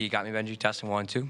You got me, Benji. Testing 1, 2.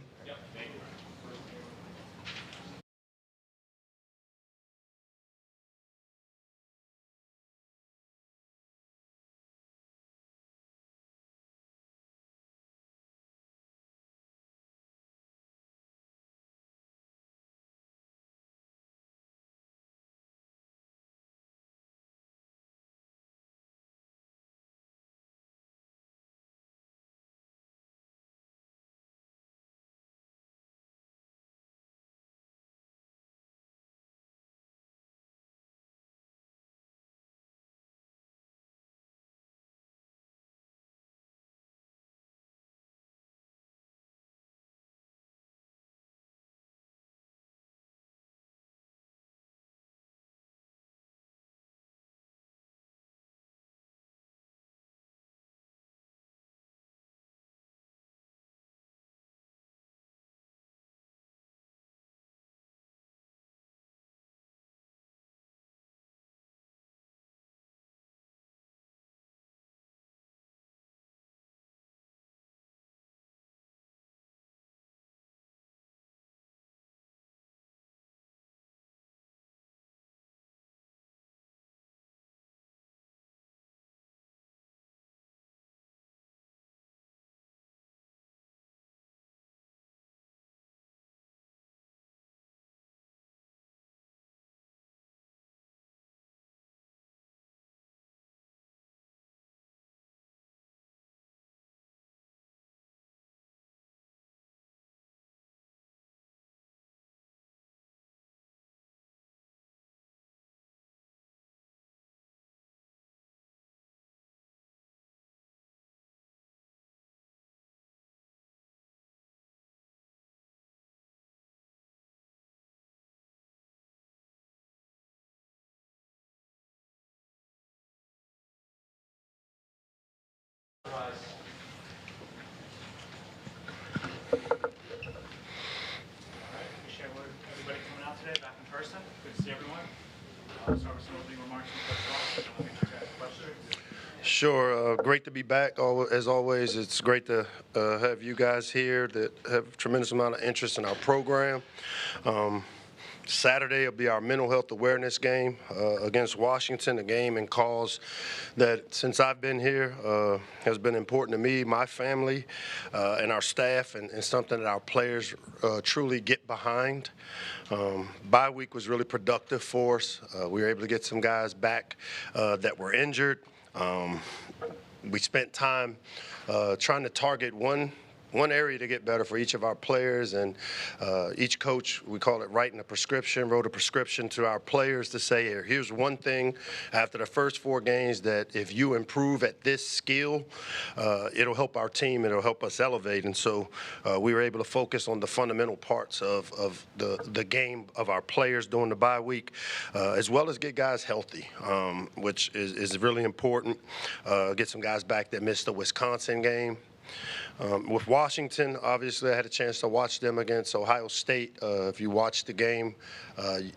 Appreciate everybody coming out today, back in person. Good to see everyone. Start with some opening remarks from Coach Ross, and then I'll get you guys a question. Sure. Great to be back. As always, it's great to have you guys here that have a tremendous amount of interest in our program. Saturday will be our mental health awareness game against Washington, a game and cause that since I've been here has been important to me, my family, and our staff, and something that our players truly get behind. Bye week was really productive for us. We were able to get some guys back that were injured. We spent time trying to target one area to get better for each of our players, and each coach, we call it writing a prescription, wrote a prescription to our players to say, here's one thing after the first 4 games that if you improve at this skill, it'll help our team, it'll help us elevate. And so we were able to focus on the fundamental parts of the game of our players during the bye week, as well as get guys healthy, which is really important. Get some guys back that missed the Wisconsin game. With Washington, obviously, I had a chance to watch them against Ohio State. If you watch the game,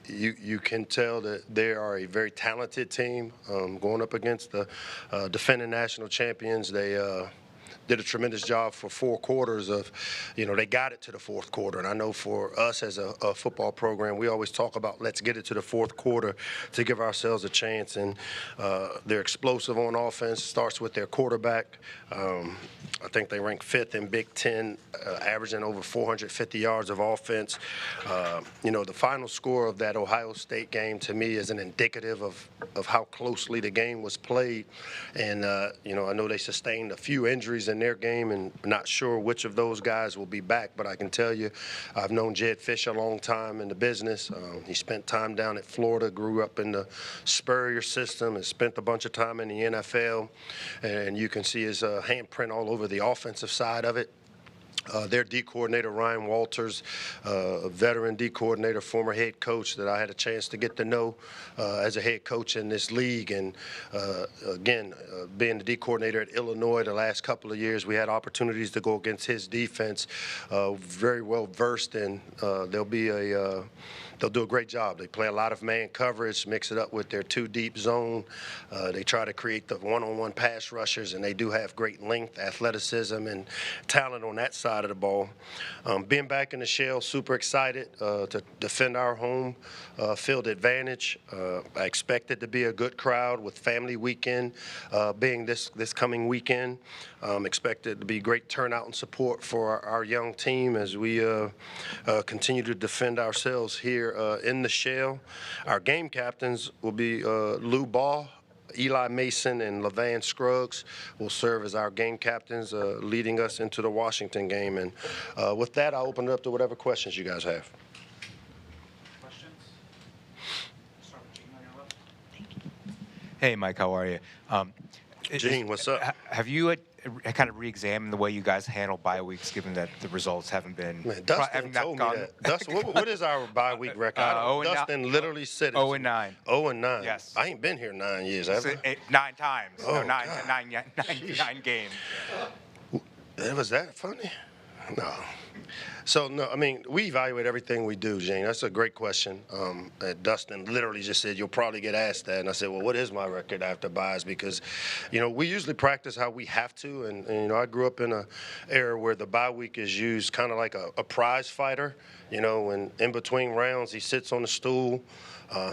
you can tell that they are a very talented team going up against the defending national champions. They did a tremendous job for 4 quarters of, they got it to the 4th quarter. And I know for us as a football program, we always talk about let's get it to the 4th quarter to give ourselves a chance. And they're explosive on offense, starts with their quarterback. I think they rank 5th in Big Ten, averaging over 450 yards of offense. The final score of that Ohio State game, to me, is an indicative of how closely the game was played. And, I know they sustained a few injuries in their game, and not sure which of those guys will be back. But I can tell you, I've known Jed Fish a long time in the business. He spent time down at Florida, grew up in the Spurrier system, and spent a bunch of time in the NFL. And you can see his handprint all over the offensive side of it. Their D coordinator, Ryan Walters, a veteran D coordinator, former head coach that I had a chance to get to know as a head coach in this league. And again, being the D coordinator at Illinois the last couple of years, we had opportunities to go against his defense. Very well versed in. There'll be they'll do a great job. They play a lot of man coverage, mix it up with their 2-deep zone. They try to create the one-on-one pass rushers, and they do have great length, athleticism, and talent on that side of the ball. Being back in the shell, super excited to defend our home field advantage. I expect it to be a good crowd with family weekend being this coming weekend. Expect it to be great turnout and support for our young team as we continue to defend ourselves here in the shell. Our game captains will be Lou Ball, Eli Mason, and LeVan Scruggs will serve as our game captains, leading us into the Washington game. And with that, I'll open it up to whatever questions you guys have. Questions? Start with Gene on your left. Thank you. Hey, Mike, how are you? Gene, what's up? Have you kind of re-examined the way you guys handle bye weeks, given that the results haven't been? Man, Dustin told me that. Dustin, what is our bye week record? Dustin literally said it. 0-9. 0-9. Yes. I ain't been here 9 years, have I? 9 times. Oh, no, nine games. Was that funny? No. So, no, I mean, we evaluate everything we do, Gene. That's a great question. Dustin literally just said, you'll probably get asked that. And I said, well, what is my record after buys? Because, we usually practice how we have to. And I grew up in an era where the bye week is used kind of like a prize fighter. When in between rounds, he sits on the stool.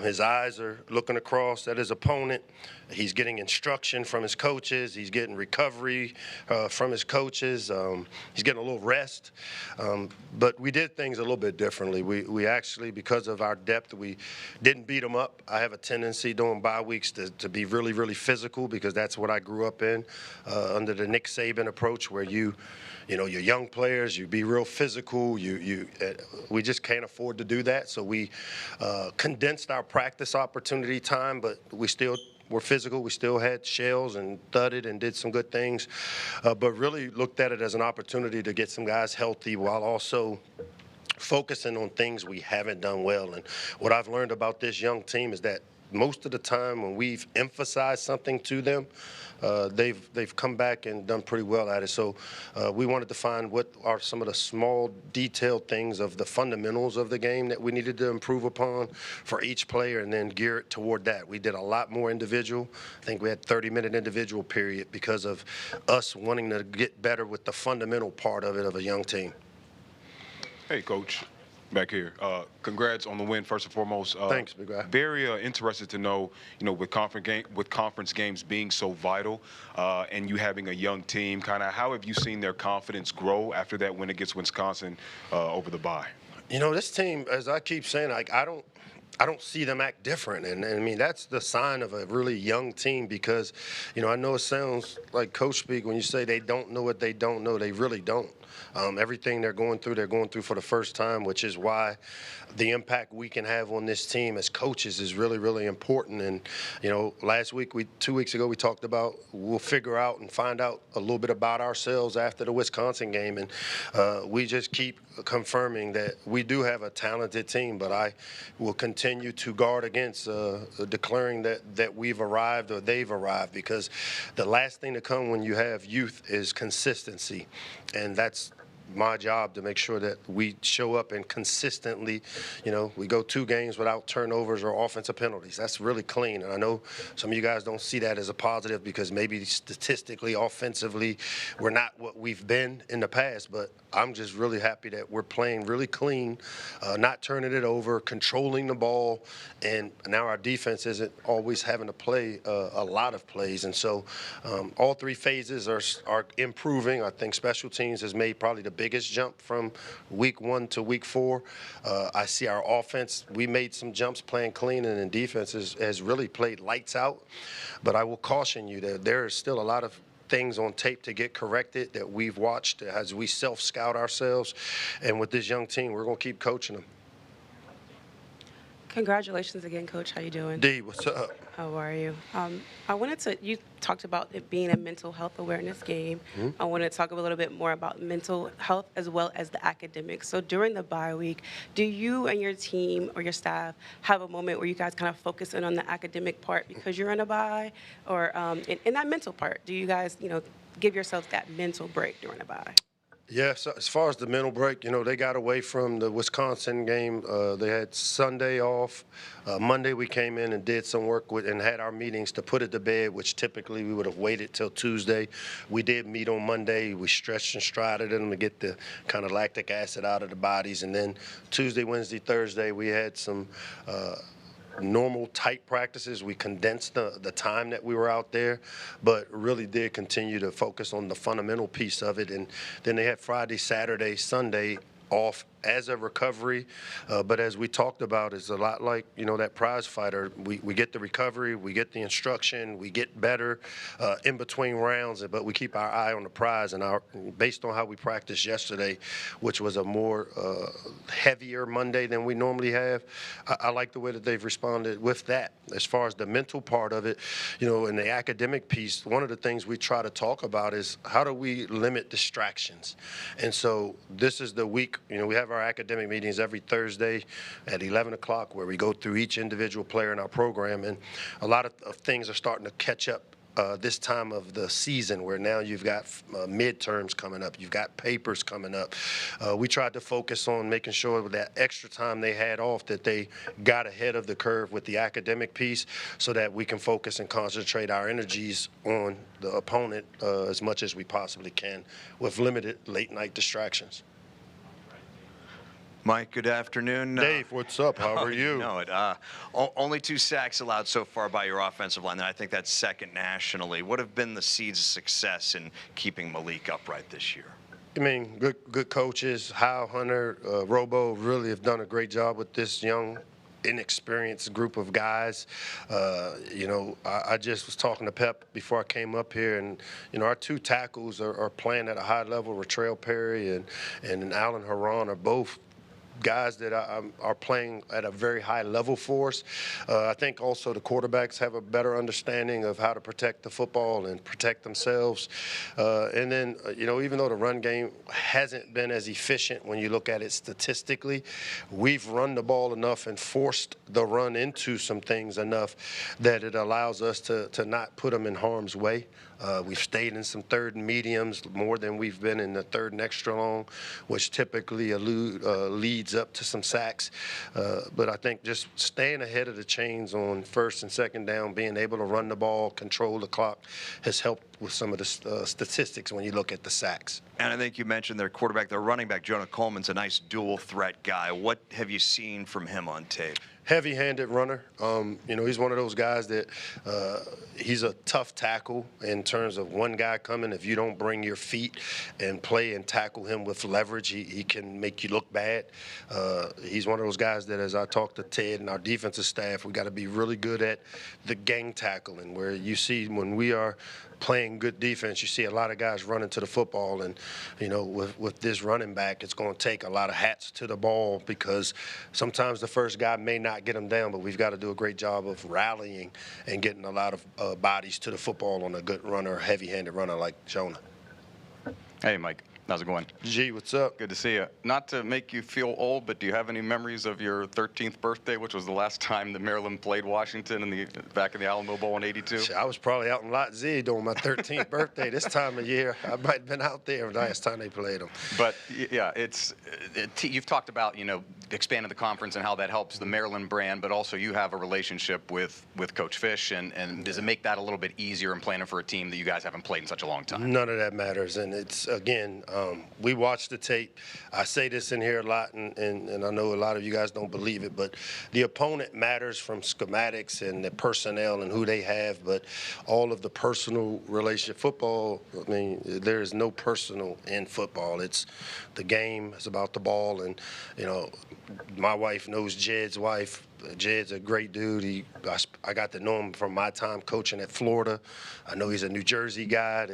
His eyes are looking across at his opponent. He's getting instruction from his coaches. He's getting recovery from his coaches. He's getting a little rest. But we did things a little bit differently. We actually, because of our depth, we didn't beat them up. I have a tendency during bye weeks to be really, really physical because that's what I grew up in under the Nick Saban approach where you're young players, you be real physical. We just can't afford to do that. So we condensed our practice opportunity time, but we still were physical. We still had shells and thudded and did some good things, but really looked at it as an opportunity to get some guys healthy while also focusing on things we haven't done well. And what I've learned about this young team is that most of the time when we've emphasized something to them, they've come back and done pretty well at it. So we wanted to find what are some of the small detailed things of the fundamentals of the game that we needed to improve upon for each player and then gear it toward that. We did a lot more individual. I think we had 30-minute individual period because of us wanting to get better with the fundamental part of it of a young team. Hey, Coach. Back here. Congrats on the win, first and foremost. Thanks, big guy. Very interested to know, with conference games being so vital, and you having a young team, kind of how have you seen their confidence grow after that win against Wisconsin over the bye? This team, as I keep saying, I don't see them act different. And I mean, that's the sign of a really young team because, I know it sounds like coach speak when you say they don't know what they don't know. They really don't. Everything they're going through for the first time, which is why the impact we can have on this team as coaches is really, really important. And, 2 weeks ago, we talked about we'll figure out and find out a little bit about ourselves after the Wisconsin game. And we just keep confirming that we do have a talented team, but I will continue to guard against declaring that we've arrived or they've arrived because the last thing to come when you have youth is consistency. And that's my job to make sure that we show up and consistently, we go 2 games without turnovers or offensive penalties. That's really clean. And I know some of you guys don't see that as a positive because maybe statistically, offensively, we're not what we've been in the past. But I'm just really happy that we're playing really clean, not turning it over, controlling the ball. And now our defense isn't always having to play a lot of plays. And so all 3 phases are improving. I think special teams has made probably the biggest jump from week 1 to week 4. I see our offense. We made some jumps playing clean, and then defense has really played lights out. But I will caution you that there is still a lot of things on tape to get corrected that we've watched as we self-scout ourselves. And with this young team, we're going to keep coaching them. Congratulations again, Coach. How you doing? D, what's up? How are you? You talked about it being a mental health awareness game. Mm-hmm. I wanted to talk a little bit more about mental health as well as the academics. So during the bye week, do you and your team or your staff have a moment where you guys kind of focus in on the academic part because you're in a bye? Or in that mental part, do you guys, give yourselves that mental break during a bye? Yeah, so as far as the mental break, they got away from the Wisconsin game. They had Sunday off. Monday we came in and did some work with and had our meetings to put it to bed, which typically we would have waited till Tuesday. We did meet on Monday. We stretched and strided them to get the kind of lactic acid out of the bodies. And then Tuesday, Wednesday, Thursday, we had some normal tight practices. We condensed the time that we were out there, but really did continue to focus on the fundamental piece of it. And then they had Friday, Saturday, Sunday off as a recovery, but as we talked about, it's a lot like that prize fighter. We get the recovery, we get the instruction, we get better in between rounds, but we keep our eye on the prize. And based on how we practiced yesterday, which was a more heavier Monday than we normally have, I like the way that they've responded with that. As far as the mental part of it, and the academic piece, one of the things we try to talk about is how do we limit distractions. And so this is the week. We have our academic meetings every Thursday at 11 o'clock where we go through each individual player in our program, and a lot of things are starting to catch up this time of the season, where now you've got midterms coming up, you've got papers coming up. We tried to focus on making sure with that extra time they had off that they got ahead of the curve with the academic piece so that we can focus and concentrate our energies on the opponent as much as we possibly can with limited late night distractions. Mike, good afternoon. Dave, what's up? How are you? You know it. Only 2 sacks allowed so far by your offensive line, and I think that's second nationally. What have been the seeds of success in keeping Malik upright this year? I mean, good coaches. Hal, Hunter, Robo really have done a great job with this young, inexperienced group of guys. I just was talking to Pep before I came up here, and our 2 tackles are playing at a high level. Ratrell Perry and Alan Haran are both guys that are playing at a very high level for us. I think also the quarterbacks have a better understanding of how to protect the football and protect themselves. And then, even though the run game hasn't been as efficient when you look at it statistically, we've run the ball enough and forced the run into some things enough that it allows us to not put them in harm's way. We've stayed in some third and mediums more than we've been in the third and extra long, which typically leads up to some sacks. But I think just staying ahead of the chains on first and second down, being able to run the ball, control the clock, has helped with some of the statistics when you look at the sacks. And I think you mentioned their quarterback, their running back, Jonah Coleman's a nice dual threat guy. What have you seen from him on tape? Heavy-handed runner. He's one of those guys that he's a tough tackle in terms of one guy coming. If you don't bring your feet and play and tackle him with leverage, he can make you look bad. He's one of those guys that, as I talk to Ted and our defensive staff, we got to be really good at the gang tackling, where you see when we are playing good defense, you see a lot of guys running to the football, and with this running back, it's going to take a lot of hats to the ball, because sometimes the first guy may not get him down, but we've got to do a great job of rallying and getting a lot of bodies to the football on a good runner, heavy-handed runner like Jonah. Hey, Mike. How's it going? G, what's up? Good to see you. Not to make you feel old, but do you have any memories of your 13th birthday, which was the last time that Maryland played Washington back in the Alamo Bowl in '82? I was probably out in Lot Z during my 13th birthday. This time of year, I might have been out there the last time they played them. But, yeah, you've talked about, expanding the conference and how that helps the Maryland brand, but also you have a relationship with Coach Fish, and does it make that a little bit easier in planning for a team that you guys haven't played in such a long time? None of that matters, and it's, again, we watch the tape. I say this in here a lot, and I know a lot of you guys don't believe it, but the opponent matters from schematics and the personnel and who they have, but all of the personal relationship. Football, I mean, there is no personal in football. It's the game. It's about the ball, and, my wife knows Jed's wife. Jed's a great dude. I got to know him from my time coaching at Florida. I know he's a New Jersey guy.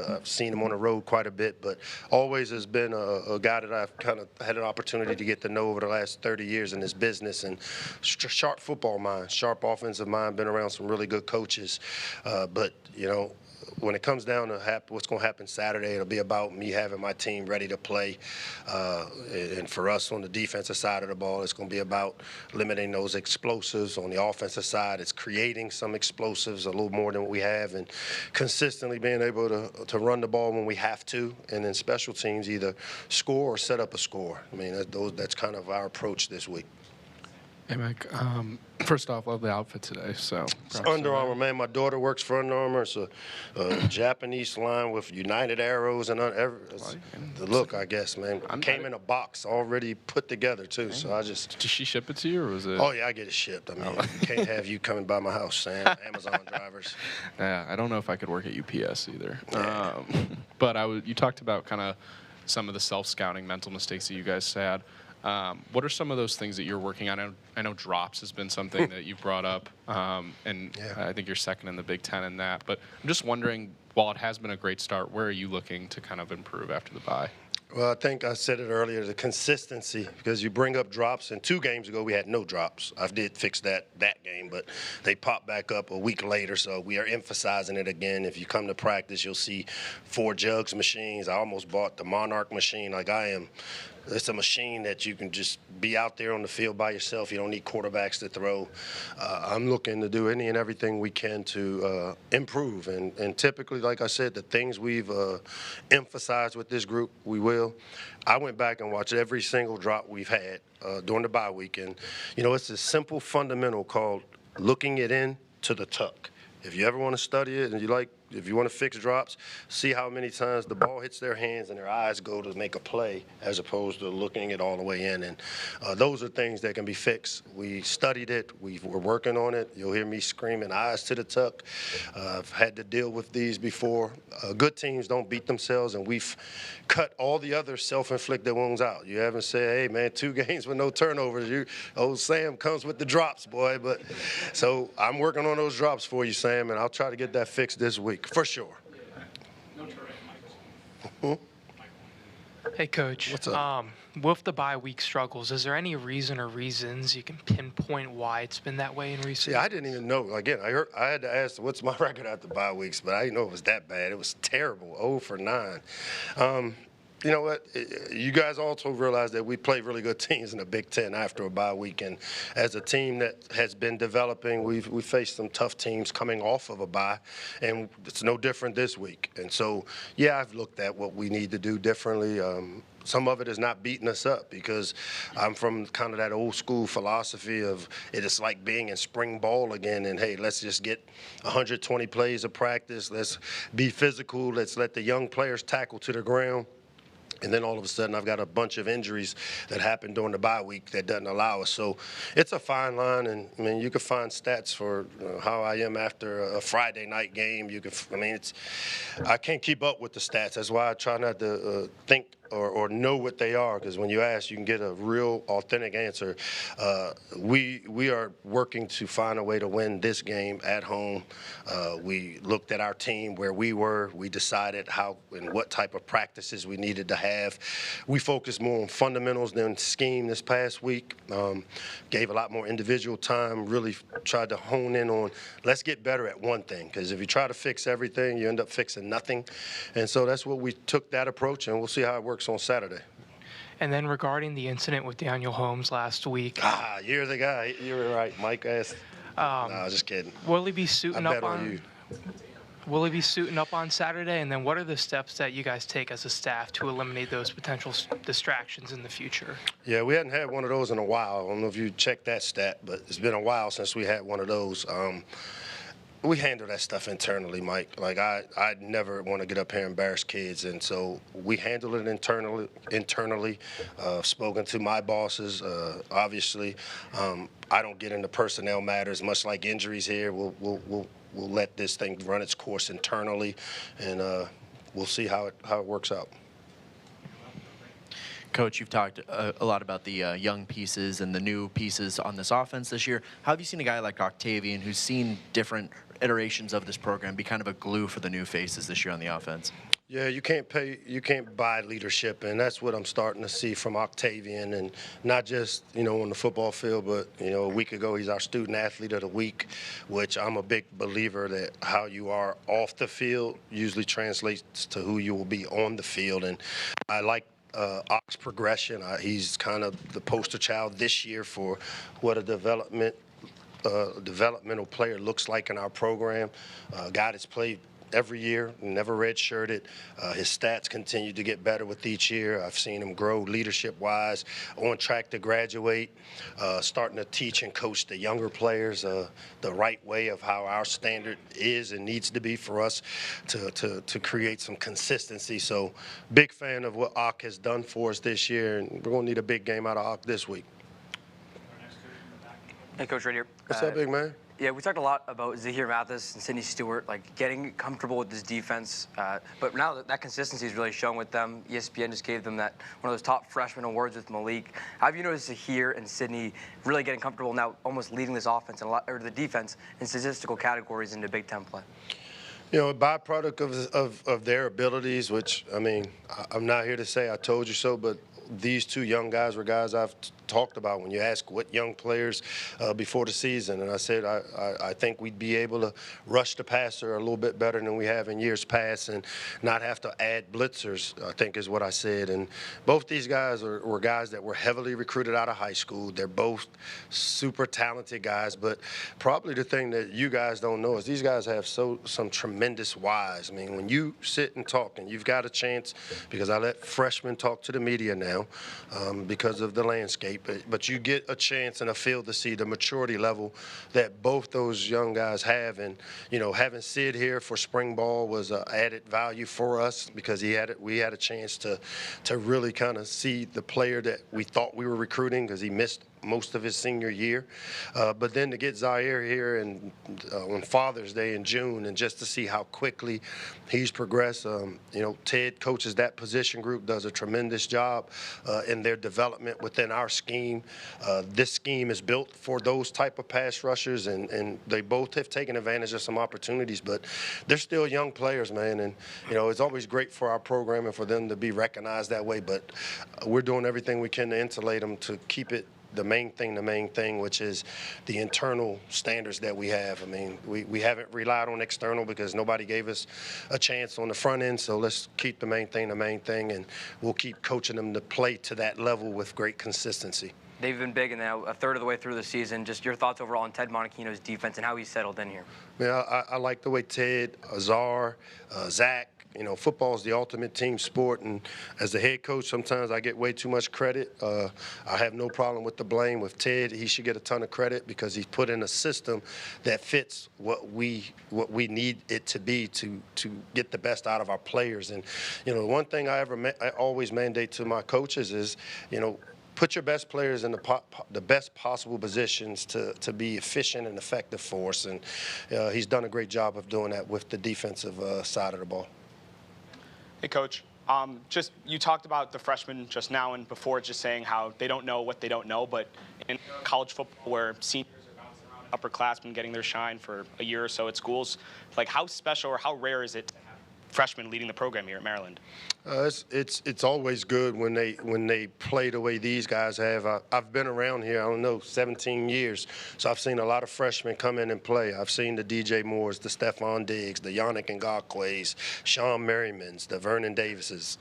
I've seen him on the road quite a bit, but always has been a guy that I've kind of had an opportunity to get to know over the last 30 years in this business. And sharp football mind, sharp offensive mind, been around some really good coaches. But, when it comes down to what's going to happen Saturday, it'll be about me having my team ready to play. And for us on the defensive side of the ball, it's going to be about limiting those explosives. On the offensive side, it's creating some explosives, a little more than what we have, and consistently being able to run the ball when we have to. And then special teams either score or set up a score. I mean, that's kind of our approach this week. Hey, Mike. First off, love the outfit today. So It's Under Armour, man. My daughter works for Under Armour. It's a Japanese line with United arrows and the look, I guess, man. Came in a box already put together, too. So I just. Did she ship it to you, or was it? Oh, yeah, I get it shipped. I mean, can't have you coming by my house, Sam. Amazon drivers. Yeah, I don't know if I could work at UPS either. Yeah. But you talked about kind of some of the self-scouting mental mistakes that you guys had. What are some of those things that you're working on? I know drops has been something that you've brought up, and I think you're second in the Big Ten in that. But I'm just wondering, while it has been a great start, where are you looking to kind of improve after the bye? Well, I think I said it earlier, the consistency, because you bring up drops, and 2 games ago we had no drops. I did fix that game, but they popped back up a week later, so we are emphasizing it again. If you come to practice, you'll see 4 jugs machines. I almost bought the Monarch machine like I am. It's a machine that you can just be out there on the field by yourself. You don't need quarterbacks to throw. I'm looking to do any and everything we can to improve. And typically, like I said, the things we've emphasized with this group, we will. I went back and watched every single drop we've had during the bye week. And, it's a simple fundamental called looking it in to the tuck. If you ever want to study it and if you want to fix drops, see how many times the ball hits their hands and their eyes go to make a play as opposed to looking it all the way in. And those are things that can be fixed. We studied it. We're working on it. You'll hear me screaming, eyes to the tuck. I've had to deal with these before. Good teams don't beat themselves, and we've cut all the other self-inflicted wounds out. You haven't said, hey, man, 2 games with no turnovers. Old Sam comes with the drops, boy. But so I'm working on those drops for you, Sam, and I'll try to get that fixed this week. For sure. No Michael. Hey, Coach. What's up? With the bye week struggles, is there any reason or reasons you can pinpoint why it's been that way in recent Yeah, I didn't even know. Again, I had to ask, what's my record after bye weeks, but I didn't know it was that bad. It was terrible, 0 for 9. You know what? You guys also realize that we play really good teams in the Big Ten after a bye week, and as a team that has been developing, we faced some tough teams coming off of a bye, and it's no different this week. And so, yeah, I've looked at what we need to do differently. Some of it is not beating us up because I'm from kind of that old school philosophy of it is like being in spring ball again, and hey, let's just get 120 plays of practice. Let's be physical. Let's let the young players tackle to the ground. And then all of a sudden, I've got a bunch of injuries that happened during the bye week that doesn't allow us. So it's a fine line, and I mean, you can find stats for how I am after a Friday night game. I can't keep up with the stats. That's why I try not to think or know what they are, because when you ask, you can get a real authentic answer. We are working to find a way to win this game at home. We looked at our team where we were. We decided how and what type of practices we needed to have. We focused more on fundamentals than scheme this past week. Gave a lot more individual time, really tried to hone in on let's get better at one thing, because if you try to fix everything, you end up fixing nothing. And so that's what we took that approach, and we'll see how it works on Saturday. And then regarding the incident with Daniel Holmes last week. You're the guy. You're right. Mike asked. No, just kidding. Will he be suiting I up bet on you. Will he be suiting up on Saturday? And then what are the steps that you guys take as a staff to eliminate those potential distractions in the future? Yeah, we hadn't had one of those in a while. I don't know if you checked that stat, but it's been a while since we had one of those. We handle that stuff internally, Mike. Like, I never want to get up here and embarrass kids, and so we handle it internally. Spoken to my bosses, obviously. I don't get into personnel matters, much like injuries here. We'll let this thing run its course internally, and we'll see how it works out. Coach, you've talked a lot about the young pieces and the new pieces on this offense this year. How have you seen a guy like Octavian, who's seen different iterations of this program, be kind of a glue for the new faces this year on the offense? Yeah, you can't buy leadership, and that's what I'm starting to see from Octavian, and not just, on the football field, but, a week ago he's our student athlete of the week, which I'm a big believer that how you are off the field usually translates to who you will be on the field, and I like Ock's progression. He's kind of the poster child this year for what a developmental player looks like in our program. Guy that's played every year, never redshirted. His stats continue to get better with each year. I've seen him grow leadership-wise, on track to graduate, starting to teach and coach the younger players the right way of how our standard is and needs to be for us to create some consistency. So big fan of what Ock has done for us this year, and we're going to need a big game out of Ock this week. Hey, Coach, right here. What's up, big man? Yeah, we talked a lot about Zahir Mathis and Sidney Stewart, like getting comfortable with this defense. But now that consistency is really shown with them, ESPN just gave them one of those top freshman awards with Malik. How have you noticed Zahir and Sidney really getting comfortable now, almost leading this offense or the defense in statistical categories into Big Ten play? A byproduct of their abilities, which, I'm not here to say I told you so, but these two young guys were guys I've talked about when you ask what young players before the season. And I said I think we'd be able to rush the passer a little bit better than we have in years past and not have to add blitzers, I think is what I said. And both these guys were guys that were heavily recruited out of high school. They're both super talented guys. But probably the thing that you guys don't know is these guys have some tremendous whys. When you sit and talk and you've got a chance, because I let freshmen talk to the media now because of the landscape, but you get a chance and a feel to see the maturity level that both those young guys have. And, having Sid here for spring ball was an added value for us because we had a chance to really kind of see the player that we thought we were recruiting because he missed most of his senior year. But then to get Zaire here on Father's Day in June and just to see how quickly he's progressed. Ted coaches that position group, does a tremendous job in their development within our scheme. This scheme is built for those type of pass rushers, and they both have taken advantage of some opportunities, but they're still young players, man. And, it's always great for our program and for them to be recognized that way, but we're doing everything we can to insulate them to keep it the main thing, which is the internal standards that we have. We haven't relied on external because nobody gave us a chance on the front end, so let's keep the main thing, and we'll keep coaching them to play to that level with great consistency. They've been big, and now a third of the way through the season. Just your thoughts overall on Ted Monachino's defense and how he's settled in here. I like the way Ted, Azar, Zach, football is the ultimate team sport, and as the head coach, sometimes I get way too much credit. I have no problem with the blame. With Ted, he should get a ton of credit because he's put in a system that fits what we need it to be to get the best out of our players. And the one thing I always mandate to my coaches is, put your best players in the best possible positions to be efficient and effective for us, and he's done a great job of doing that with the defensive side of the ball. Hey, Coach. You talked about the freshmen just now and before, just saying how they don't know what they don't know, but in college football where seniors are bouncing around upperclassmen getting their shine for a year or so at schools, like how special or how rare is it to have freshmen leading the program here at Maryland? It's always good when they play the way these guys have. I've been around here, 17 years, so I've seen a lot of freshmen come in and play. I've seen the DJ Moores, the Stephon Diggs, the Yannick Ngakwe's, Sean Merrimans, the Vernon Davises.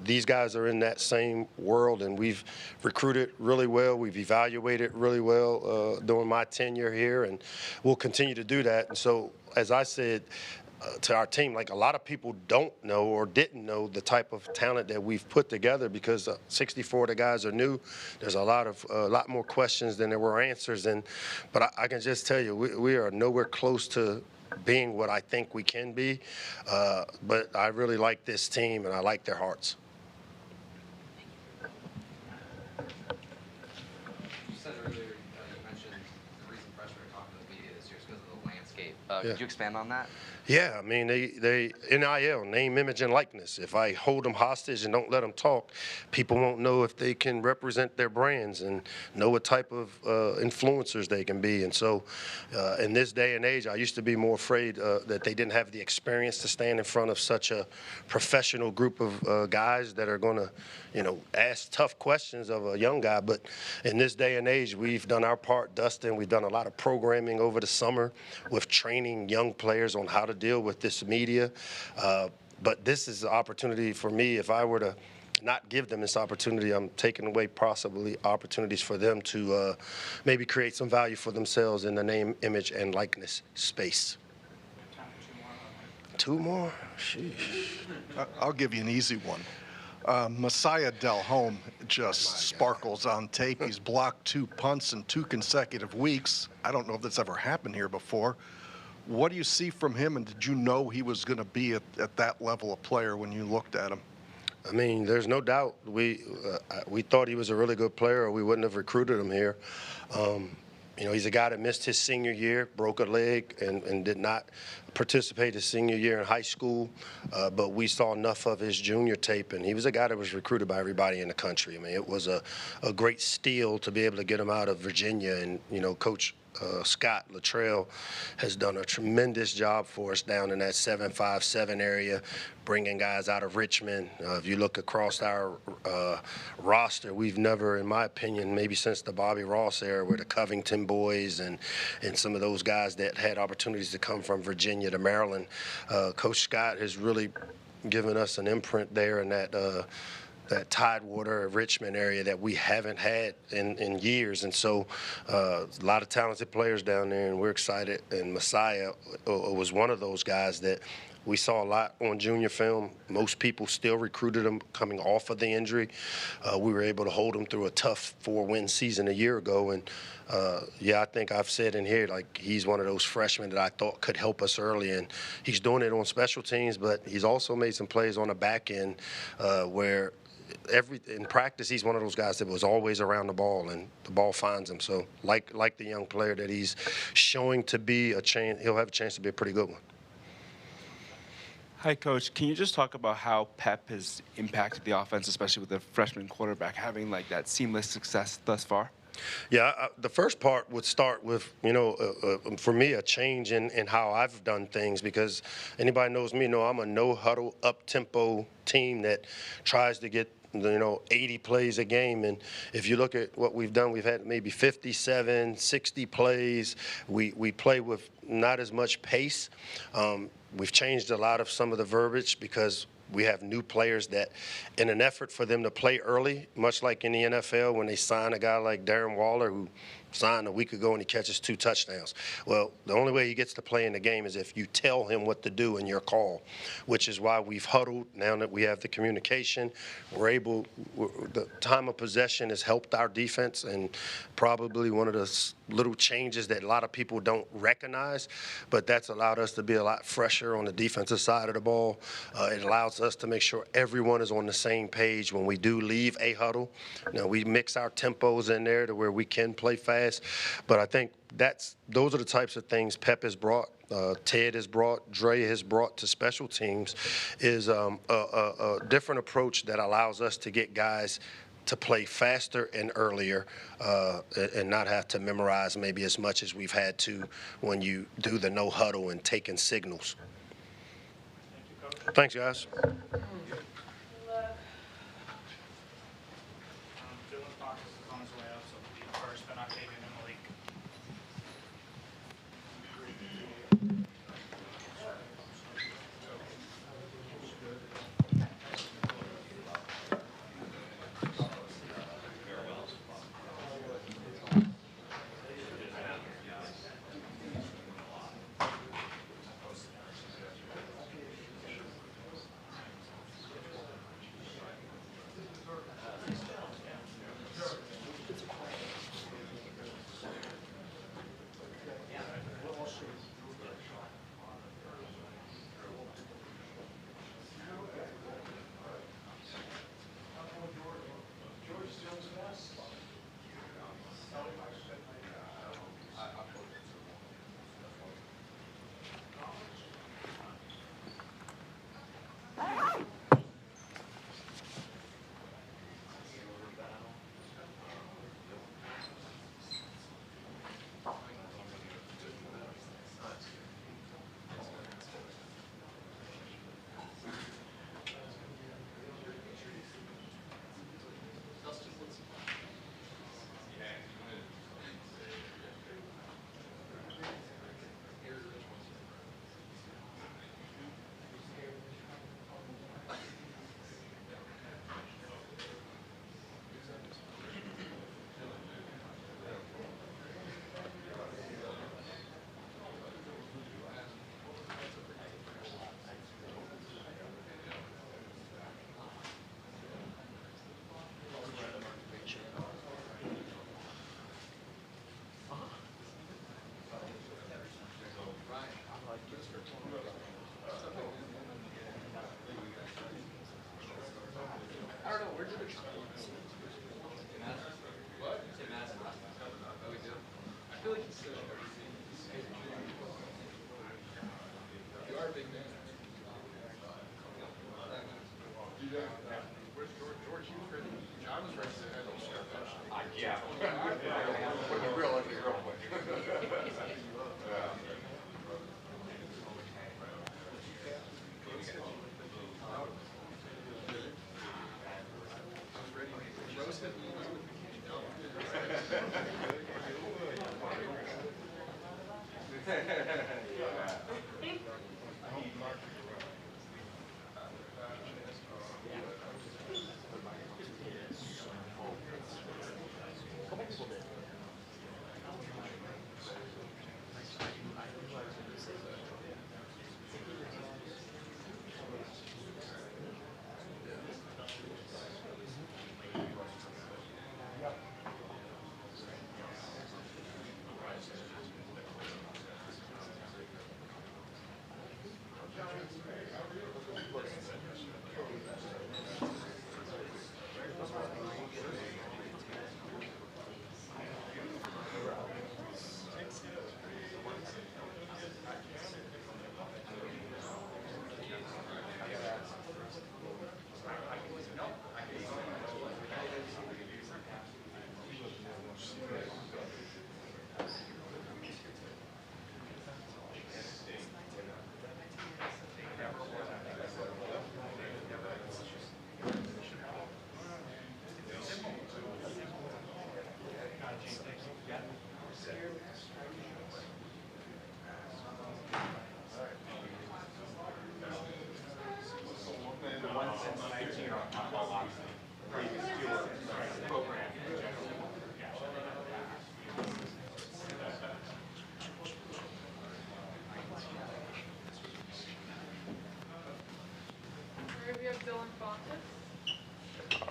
These guys are in that same world, and we've recruited really well. We've evaluated really well during my tenure here, and we'll continue to do that. And so, as I said, to our team, like a lot of people don't know or didn't know the type of talent that we've put together because 64 of the guys are new. There's a lot more questions than there were answers, but I can just tell you we are nowhere close to being what I think we can be. But I really like this team and I like their hearts. You said earlier, you mentioned the reason freshmen are talking to the media this year is because of the landscape. Yeah. Could you expand on that? Yeah, I mean, they NIL, name, image, and likeness. If I hold them hostage and don't let them talk, people won't know if they can represent their brands and know what type of influencers they can be. And so in this day and age, I used to be more afraid that they didn't have the experience to stand in front of such a professional group of guys that are going to, ask tough questions of a young guy. But in this day and age, we've done our part, Dustin. We've done a lot of programming over the summer with training young players on how to deal with this media. But this is an opportunity for me. If I were to not give them this opportunity, I'm taking away possibly opportunities for them to maybe create some value for themselves in the name, image, and likeness space. Two more? Sheesh. I'll give you an easy one. Messiah Delhomme just sparkles on tape. He's blocked 2 punts in 2 consecutive weeks. I don't know if that's ever happened here before. What do you see from him, and did you know he was going to be at that level of player when you looked at him? I mean, there's no doubt we thought he was a really good player, or we wouldn't have recruited him here. He's a guy that missed his senior year, broke a leg, and did not participate his senior year in high school. But we saw enough of his junior tape, and he was a guy that was recruited by everybody in the country. I mean, it was a great steal to be able to get him out of Virginia. And, Coach Scott Luttrell has done a tremendous job for us down in that 757 area, bringing guys out of Richmond. If you look across our roster, we've never, in my opinion, maybe since the Bobby Ross era, where the Covington boys and some of those guys that had opportunities to come from Virginia to Maryland, Coach Scott has really given us an imprint there in that Tidewater, Richmond area that we haven't had in years. And so a lot of talented players down there, and we're excited. And Messiah was one of those guys that we saw a lot on junior film. Most people still recruited him coming off of the injury. We were able to hold him through a tough 4-win season a year ago. And, I think I've said in here, like, he's one of those freshmen that I thought could help us early. And he's doing it on special teams, but he's also made some plays on the back end where in practice, he's one of those guys that was always around the ball, and the ball finds him. So, like the young player that he's showing to be he'll have a chance to be a pretty good one. Hi, Coach. Can you just talk about how Pep has impacted the offense, especially with the freshman quarterback having that seamless success thus far? Yeah, the first part would start with, for me, a change in how I've done things, because anybody knows me, I'm a no-huddle, up-tempo team that tries to get 80 plays a game. And if you look at what we've done, we've had maybe 57, 60 plays. We play with not as much pace. We've changed a lot of some of the verbiage because we have new players that, in an effort for them to play early, much like in the NFL when they sign a guy like Darren Waller, who signed a week ago and he catches 2 touchdowns. Well, the only way he gets to play in the game is if you tell him what to do in your call, which is why we've huddled. Now that we have the communication, the time of possession has helped our defense, and probably one of the little changes that a lot of people don't recognize, but that's allowed us to be a lot fresher on the defensive side of the ball. It allows us to make sure everyone is on the same page when we do leave a huddle. Now, we mix our tempos in there to where we can play fast. But I think those are the types of things Pep has brought, Ted has brought, Dre has brought to special teams, is a different approach that allows us to get guys to play faster and earlier and not have to memorize maybe as much as we've had to when you do the no huddle and taking signals. Thanks, guys.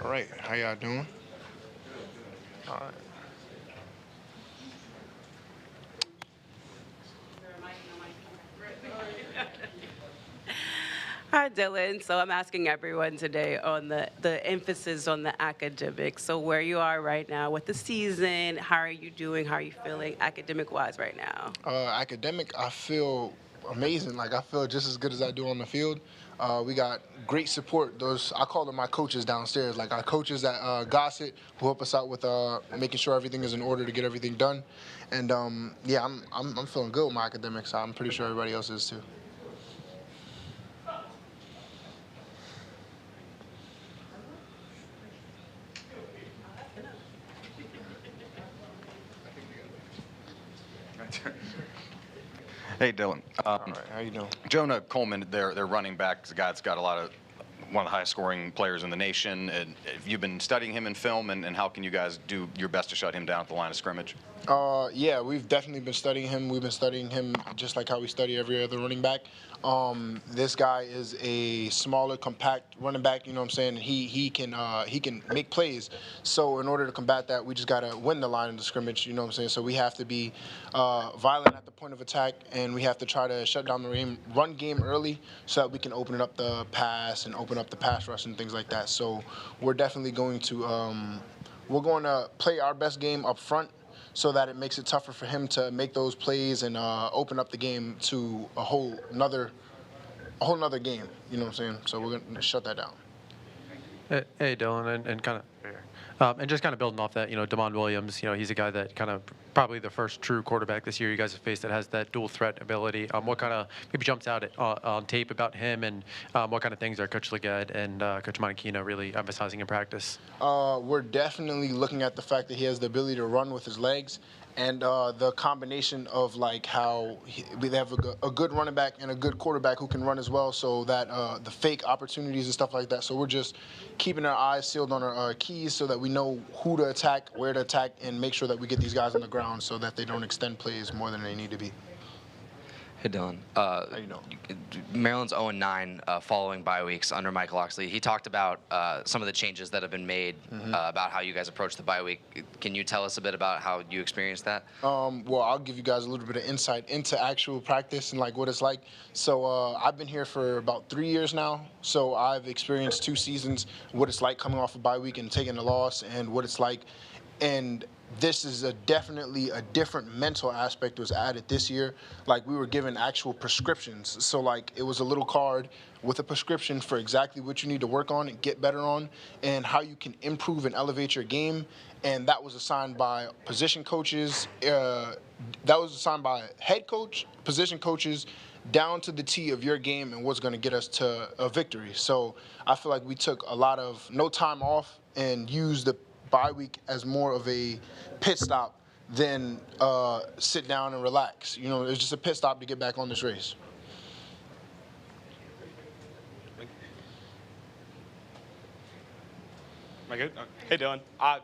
All right, how y'all doing? All right. Hi, Dylan. So I'm asking everyone today on the emphasis on the academics. So where you are right now with the season, how are you doing? How are you feeling academic-wise right now? Academic, I feel amazing. Like, I feel just as good as I do on the field. We got great support. Those, I call them my coaches downstairs. Like, our coaches at Gossett who help us out with making sure everything is in order to get everything done. And yeah, I'm feeling good with my academics. I'm pretty sure everybody else is too. Hey, Dylan. All right, how you doing? Jonah Coleman, their running back, is a guy that's got one of the highest scoring players in the nation. And have you been studying him in film, and how can you guys do your best to shut him down at the line of scrimmage? Yeah, we've definitely been studying him. We've been studying him just like how we study every other running back. This guy is a smaller, compact running back. You know what I'm saying? And he can make plays. So in order to combat that, we just gotta win the line of the scrimmage. You know what I'm saying? So we have to be violent at the point of attack, and we have to try to shut down the run game early, so that we can open up the pass and open up the pass rush and things like that. So we're definitely going to play our best game up front, so that it makes it tougher for him to make those plays and open up the game to a whole nother game. You know what I'm saying? So we're gonna shut that down. Hey, Dylan, and kind of, and just kind of building off that, Damon Williams, he's a guy that kind of probably the first true quarterback this year you guys have faced that has that dual threat ability. What kind of maybe jumps out on tape about him, and what kind of things are Coach Legette and Coach Monachino really emphasizing in practice? We're definitely looking at the fact that he has the ability to run with his legs, and the combination of like how we have a good running back and a good quarterback who can run as well, so that the fake opportunities and stuff like that. So we're just keeping our eyes sealed on our keys so that we know who to attack, where to attack, and make sure that we get these guys on the ground so that they don't extend plays more than they need to be. Hey, Dylan. How you know? Maryland's 0-9 following bye weeks under Mike Locksley. He talked about some of the changes that have been made about how you guys approach the bye week. Can you tell us a bit about how you experienced that? Well, I'll give you guys a little bit of insight into actual practice and like what it's like. So I've been here for about 3 years now. So I've experienced 2 seasons, what it's like coming off a bye week and taking a loss, and what it's like. And this is definitely a different mental aspect was added this year. Like, we were given actual prescriptions. So like, it was a little card with a prescription for exactly what you need to work on and get better on, and how you can improve and elevate your game. And that was assigned by position coaches. That was assigned by head coach, position coaches, down to the T of your game and what's going to get us to a victory. So I feel like we took a lot of no time off and used the bye week as more of a pit stop than sit down and relax. You know, it's just a pit stop to get back on this race. Am I good? Hey, Dylan.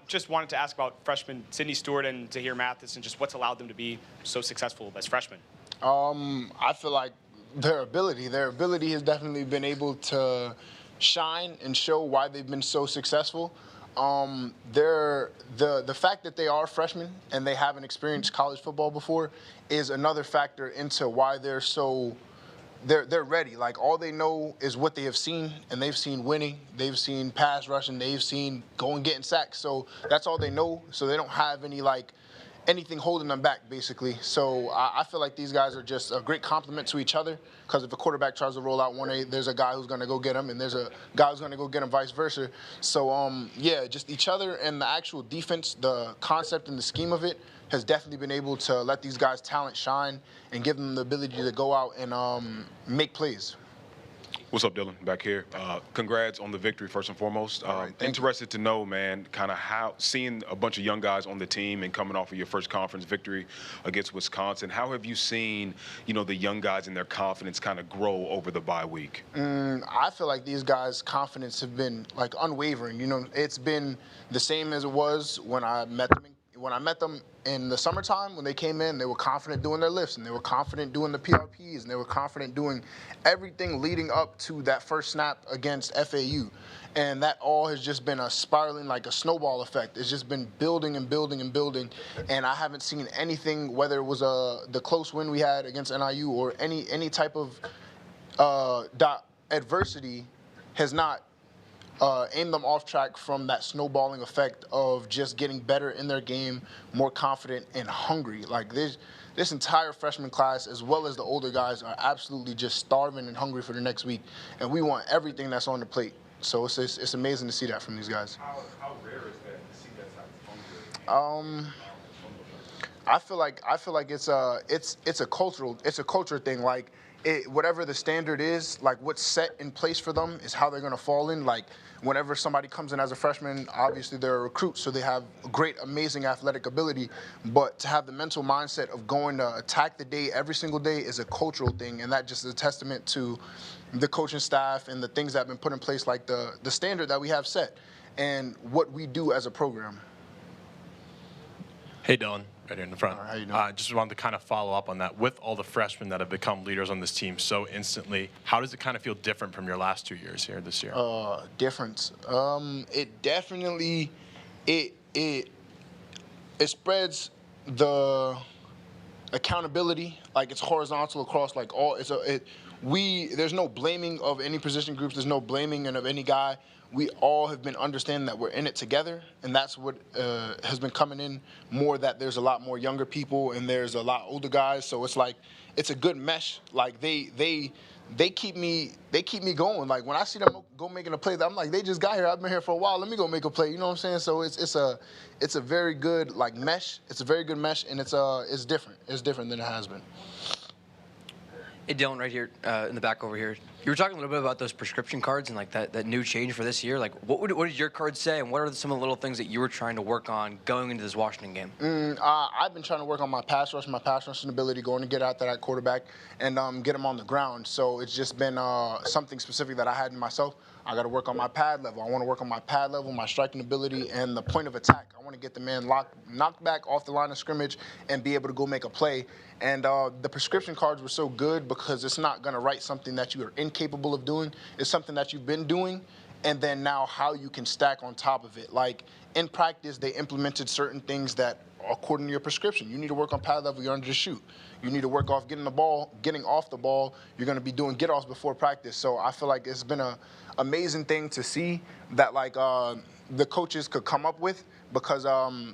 Just wanted to ask about freshmen Sidney Stewart and Zahir Mathis and just what's allowed them to be so successful as freshmen. I feel like their ability has definitely been able to shine and show why they've been so successful. The fact that they are freshmen and they haven't experienced college football before is another factor into why they're so they're ready. Like, all they know is what they have seen, and they've seen winning, they've seen pass rushing, they've seen going getting sacks. So that's all they know. So they don't have anything holding them back, basically. So I feel like these guys are just a great complement to each other, because if a quarterback tries to roll out 1A, there's a guy who's going to go get him, and there's a guy who's going to go get him, vice versa. So, yeah, just each other and the actual defense, the concept and the scheme of it has definitely been able to let these guys' talent shine and give them the ability to go out and make plays. What's up, Dylan? Back here. Congrats on the victory, first and foremost. Interested to know, man, kind of how, seeing a bunch of young guys on the team and coming off of your first conference victory against Wisconsin, how have you seen, the young guys and their confidence kind of grow over the bye week? I feel like these guys' confidence have been, like, unwavering. It's been the same as it was when I met them in the summertime. When they came in, they were confident doing their lifts, and they were confident doing the PRPs, and they were confident doing everything leading up to that first snap against FAU. And that all has just been a spiraling, like a snowball effect. It's just been building and building and building. And I haven't seen anything, whether it was the close win we had against NIU or any type of adversity, has not aim them off track from that snowballing effect of just getting better in their game, more confident and hungry. Like, this entire freshman class, as well as the older guys, are absolutely just starving and hungry for the next week, and we want everything that's on the plate. So it's amazing to see that from these guys. How rare is that to see that type of hunger? I feel like it's a culture thing. Like, whatever the standard is, like, what's set in place for them is how they're going to fall in. Like, whenever somebody comes in as a freshman, obviously they're a recruit, so they have great, amazing athletic ability. But to have the mental mindset of going to attack the day every single day is a cultural thing, and that just is a testament to the coaching staff and the things that have been put in place, like the standard that we have set and what we do as a program. Hey, Dylan, right here in the front. How you doing? Just wanted to kind of follow up on that. With all the freshmen that have become leaders on this team so instantly, how does it kind of feel different from your last 2 years here this year? Difference. It definitely it spreads the accountability. Like, it's horizontal across, like, all. There's no blaming of any position groups. There's no blaming of any guy. We all have been understanding that we're in it together, and that's what has been coming in more, that there's a lot more younger people and there's a lot older guys. So it's like, it's a good mesh. Like, they keep me going. Like, when I see them go making a play, I'm like, they just got here. I've been here for a while. Let me go make a play. You know what I'm saying? So it's a very good, like, mesh. It's a very good mesh, and it's different. It's different than it has been. Hey, Dylan, right here in the back over here. You were talking a little bit about those prescription cards and, like, that new change for this year. Like, what did your card say, and what are some of the little things that you were trying to work on going into this Washington game? I've been trying to work on my pass rushing ability, going to get out to that quarterback and get him on the ground. So it's just been something specific that I had in myself. I got to work on my pad level. I want to work on my pad level, my striking ability, and the point of attack. I want to get the man knocked back off the line of scrimmage and be able to go make a play. And the prescription cards were so good because it's not going to write something that you are incapable of doing. It's something that you've been doing, and then now how you can stack on top of it. Like, in practice, they implemented certain things that, according to your prescription, you need to work on pad level, you're under the shoot. You need to work off getting off the ball. You're going to be doing get-offs before practice. So I feel like it's been an amazing thing to see that, like, the coaches could come up with, because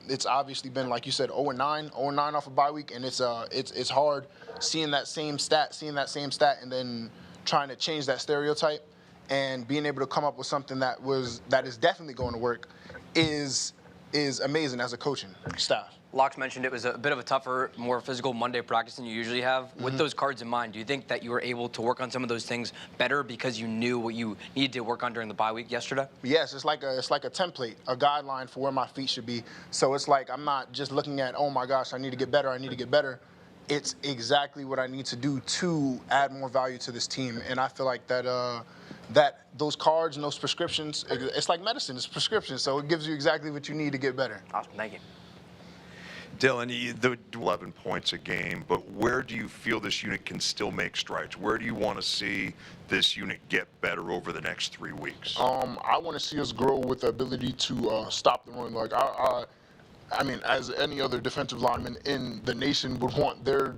it's obviously been, like you said, 0-9 off a bye week, and it's hard seeing that same stat, and then trying to change that stereotype, and being able to come up with something that is definitely going to work is amazing as a coaching staff. Locks mentioned it was a bit of a tougher, more physical Monday practice than you usually have. With those cards in mind, do you think that you were able to work on some of those things better because you knew what you needed to work on during the bye week yesterday? Yes, it's like a template, a guideline for where my feet should be. So it's like I'm not just looking at, oh my gosh, I need to get better, I need to get better. It's exactly what I need to do to add more value to this team. And I feel like that those cards and those prescriptions, it's like medicine, it's prescription. So it gives you exactly what you need to get better. Awesome, thank you. Dylan, the 11 points a game, but where do you feel this unit can still make strides? Where do you want to see this unit get better over the next 3 weeks? I want to see us grow with the ability to stop the run. Like I mean, as any other defensive lineman in the nation would want their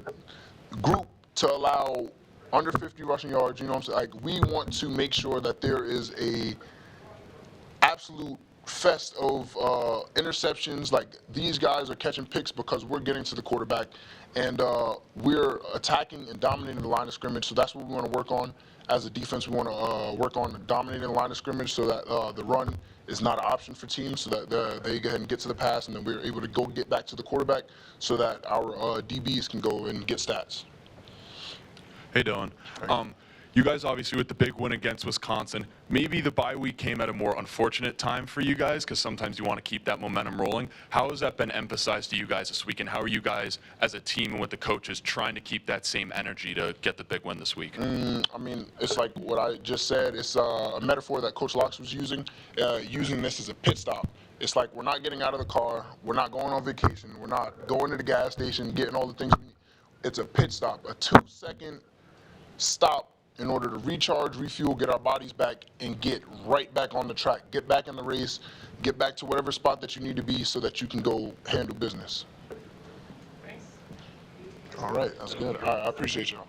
group to allow under 50 rushing yards. You know what I'm saying? Like we want to make sure that there is a absolute fest of interceptions. Like these guys are catching picks because we're getting to the quarterback, and we're attacking and dominating the line of scrimmage. So that's what we want to work on as a defense. We want to work on dominating the line of scrimmage so that the run is not an option for teams, so that they go ahead and get to the pass, and then we're able to go get back to the quarterback so that our DBs can go and get stats. Hey, Dylan. You guys obviously with the big win against Wisconsin, maybe the bye week came at a more unfortunate time for you guys because sometimes you want to keep that momentum rolling. How has that been emphasized to you guys this week, and how are you guys as a team and with the coaches trying to keep that same energy to get the big win this week? I mean, it's like what I just said. It's a metaphor that Coach Locks was using this as a pit stop. It's like we're not getting out of the car, we're not going on vacation, we're not going to the gas station, getting all the things we need. It's a pit stop, a 2-second stop in order to recharge, refuel, get our bodies back, and get right back on the track. Get back in the race, get back to whatever spot that you need to be so that you can go handle business. Thanks. All right, that's good. I appreciate y'all.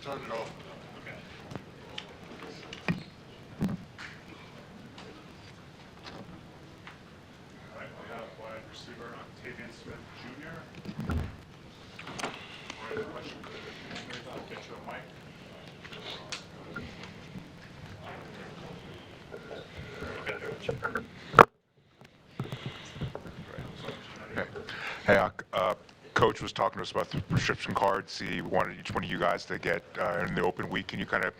Turn it off. Okay. All right, we have wide receiver Octavian Smith Jr. All right, question for Smith. I'll get you a mic. Hey, Coach was talking to us about the prescription cards. He wanted each one of you guys to get in the open week. Can you kind of,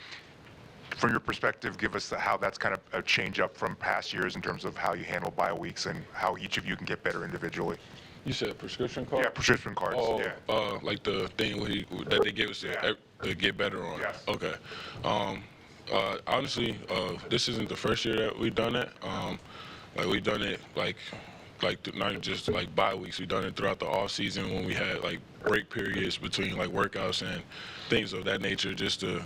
from your perspective, give us how that's kind of a change up from past years in terms of how you handle bye weeks and how each of you can get better individually? You said prescription cards? Yeah, prescription cards. Oh, yeah. Like the thing that they give us to get better on. Yes. Okay. Honestly, this isn't the first year that we've done it. Like we've done it like not just like bye weeks. We've done it throughout the off season when we had like break periods between like workouts and things of that nature, just to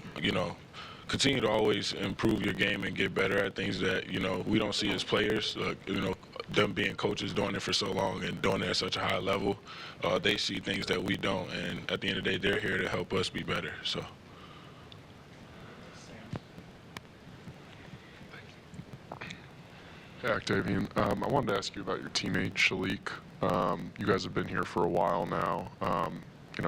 continue to always improve your game and get better at things that we don't see as players. Them being coaches doing it for so long and doing it at such a high level, they see things that we don't, and at the end of the day, they're here to help us be better. So. Hey, Octavian. I wanted to ask you about your teammate, Shalik. You guys have been here for a while now.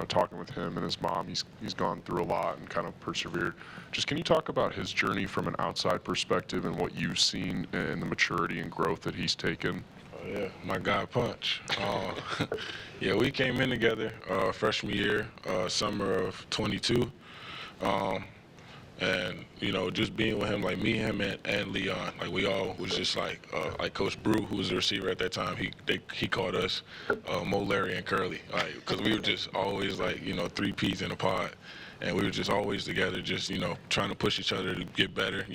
Talking with him and his mom, he's gone through a lot and kind of persevered. Just can you talk about his journey from an outside perspective and what you've seen in the maturity and growth that he's taken? Oh, yeah, my guy Punch. Yeah, we came in together freshman year, summer of 22. And just being with him, like me, him, and Leon, like we all was just like Coach Brew, who was the receiver at that time. He called us Mo, Larry, and Curly, like because we were just always like three peas in a pod, and we were just always together, just trying to push each other to get better.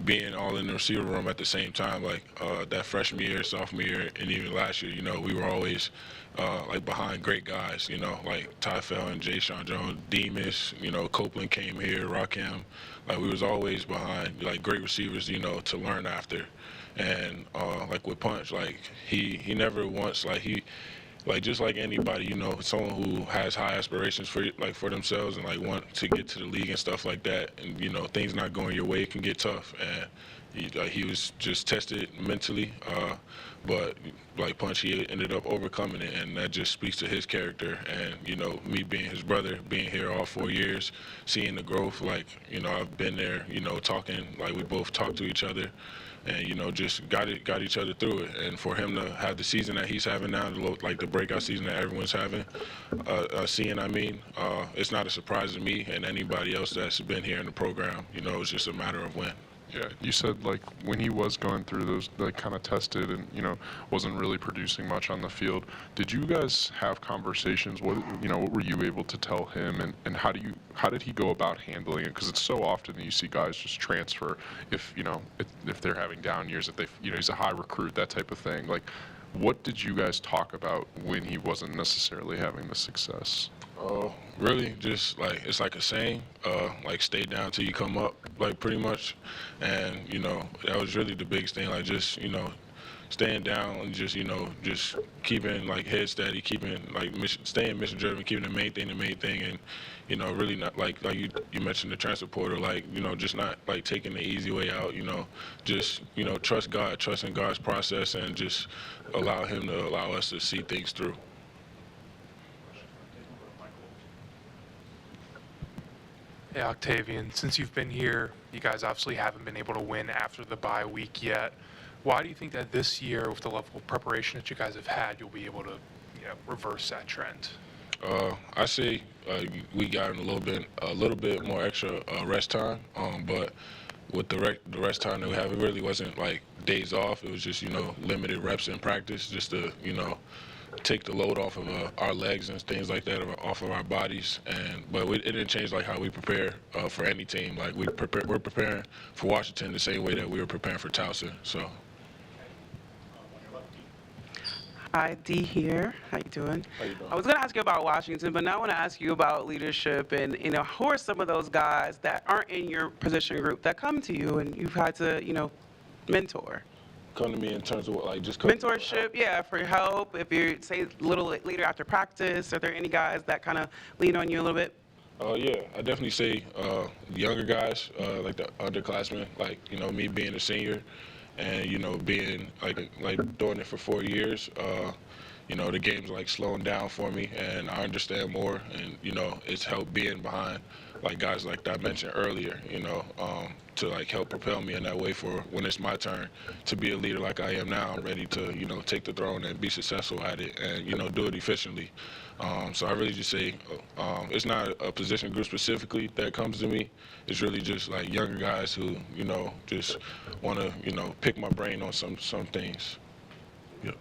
Being all in the receiver room at the same time, like that freshman year, sophomore year, and even last year, we were always like behind great guys, like Ty Fell and Jay Sean Jones, Demas, Copeland came here, Rakim. Like we was always behind like great receivers, to learn after. And like with Punch, like he never once like like just like anybody, you know, someone who has high aspirations for themselves and like want to get to the league and stuff like that, and you know things not going your way, it can get tough. And he was just tested mentally, but like Punch, he ended up overcoming it, and that just speaks to his character. And you know, me being his brother, being here all 4 years, seeing the growth, like you know, I've been there, you know, talking, like we both talk to each other. And you know, just got each other through it. And for him to have the season that he's having now, like the breakout season that everyone's having, it's not a surprise to me and anybody else that's been here in the program. You know, it's just a matter of when. Yeah, you said like when he was going through those, like kind of tested and you know wasn't really producing much on the field. Did you guys have conversations? What were you able to tell him, and how did he go about handling it? Because it's so often that you see guys just transfer if they're having down years, if he's a high recruit, that type of thing. Like, what did you guys talk about when he wasn't necessarily having the success? Really, just like it's like a saying, like stay down till you come up, like pretty much. And you know, that was really the biggest thing, like just staying down and just just keeping like head steady, keeping like staying mission driven, keeping the main thing, and really not like you mentioned the transfer portal, like just not like taking the easy way out, just trust God, trusting God's process, and just allow Him to allow us to see things through. Hey, Octavian, since you've been here, you guys obviously haven't been able to win after the bye week yet. Why do you think that this year, with the level of preparation that you guys have had, you'll be able to reverse that trend? I say we got a little bit more extra rest time, but with the rest time that we have, it really wasn't like days off. It was just limited reps in practice, just to take the load off of our legs and things like that, off of our bodies. But it didn't change like how we prepare for any team. Like we're preparing for Washington the same way that we were preparing for Towson. So. Hi, D here. How you doing? I was going to ask you about Washington, but now I want to ask you about leadership and who are some of those guys that aren't in your position group that come to you and you've had to mentor? Come to me in terms of like just mentorship, yeah, for help. If you're say a little later after practice, are there any guys that kind of lean on you a little bit? Yeah, I definitely say younger guys, like the underclassmen, like me being a senior, and being like doing it for 4 years. The game's like slowing down for me, and I understand more, and it's helped being behind like guys like I mentioned earlier, to like help propel me in that way for when it's my turn to be a leader like I am now. I'm ready to take the throne and be successful at it, and do it efficiently. So I really just say it's not a position group specifically that comes to me. It's really just like younger guys who just want to pick my brain on some things. Yep.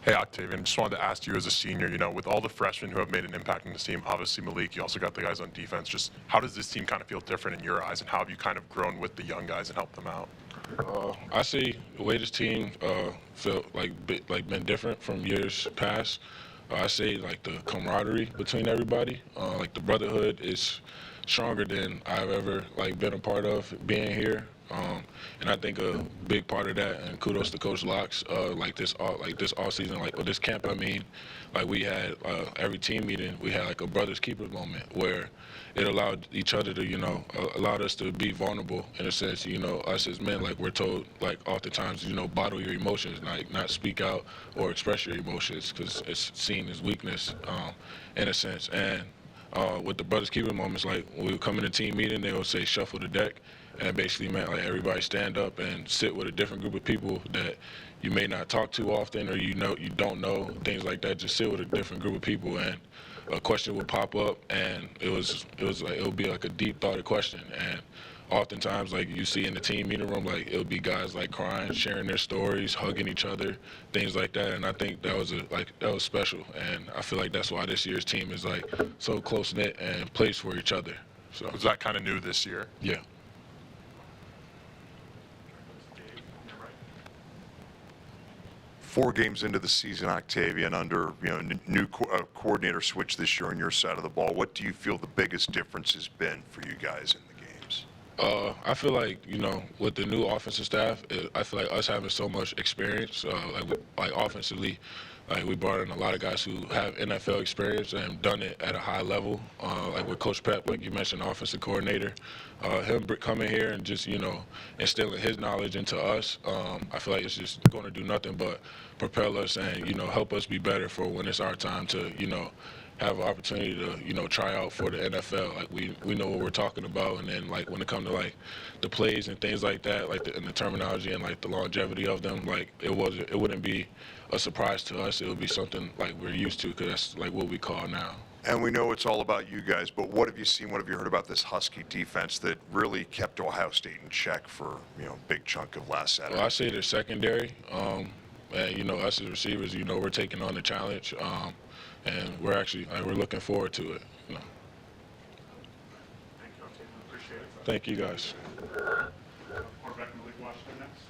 Hey, Octavian, just wanted to ask you as a senior, with all the freshmen who have made an impact in this team, obviously Malik, you also got the guys on defense, just how does this team kind of feel different in your eyes, and how have you kind of grown with the young guys and helped them out? I see the way this team felt been different from years past. I say like the camaraderie between everybody, like the brotherhood is stronger than I've ever been a part of being here. And I think a big part of that, and kudos to Coach Locks, this all season, this camp. I mean, we had every team meeting, we had like a brothers keepers moment where it allowed each other to, allowed us to be vulnerable in a sense. Us as men, we're told, oftentimes, bottle your emotions, not speak out or express your emotions because it's seen as weakness, in a sense. And with the brothers keeper moments, when we would come in a team meeting, they would say shuffle the deck. And it basically meant everybody stand up and sit with a different group of people that you may not talk to often, or you don't know, things like that. Just sit with a different group of people, and a question would pop up, and it would be like a deep thoughted question. And oftentimes, you see in the team meeting room, it would be guys crying, sharing their stories, hugging each other, things like that. And I think that was special. And I feel like that's why this year's team is so close knit and plays for each other. So is that kind of new this year? Yeah. 4 games into the season, Octavian, under new coordinator switch this year on your side of the ball. What do you feel the biggest difference has been for you guys in the games? I feel like, with the new offensive staff, I feel like us having so much experience, like offensively, like we brought in a lot of guys who have NFL experience and done it at a high level. Like with Coach Pep, like you mentioned, offensive coordinator, him coming here and just, instilling his knowledge into us, I feel like it's just going to do nothing but propel us and, help us be better for when it's our time to, have an opportunity to, try out for the NFL. Like we know what we're talking about, and then like when it comes to like the plays and things like that, like and the terminology and like the longevity of them, like it wouldn't be a surprise to us. It would be something like we're used to because that's like what we call now. And we know it's all about you guys, but what have you seen, what have you heard about this Husky defense that really kept Ohio State in check for, a big chunk of last Saturday? Well, I say the secondary, and us as receivers, we're taking on the challenge. And we're actually we're looking forward to it. Thank you, guys. Quarterback Malik Washington next.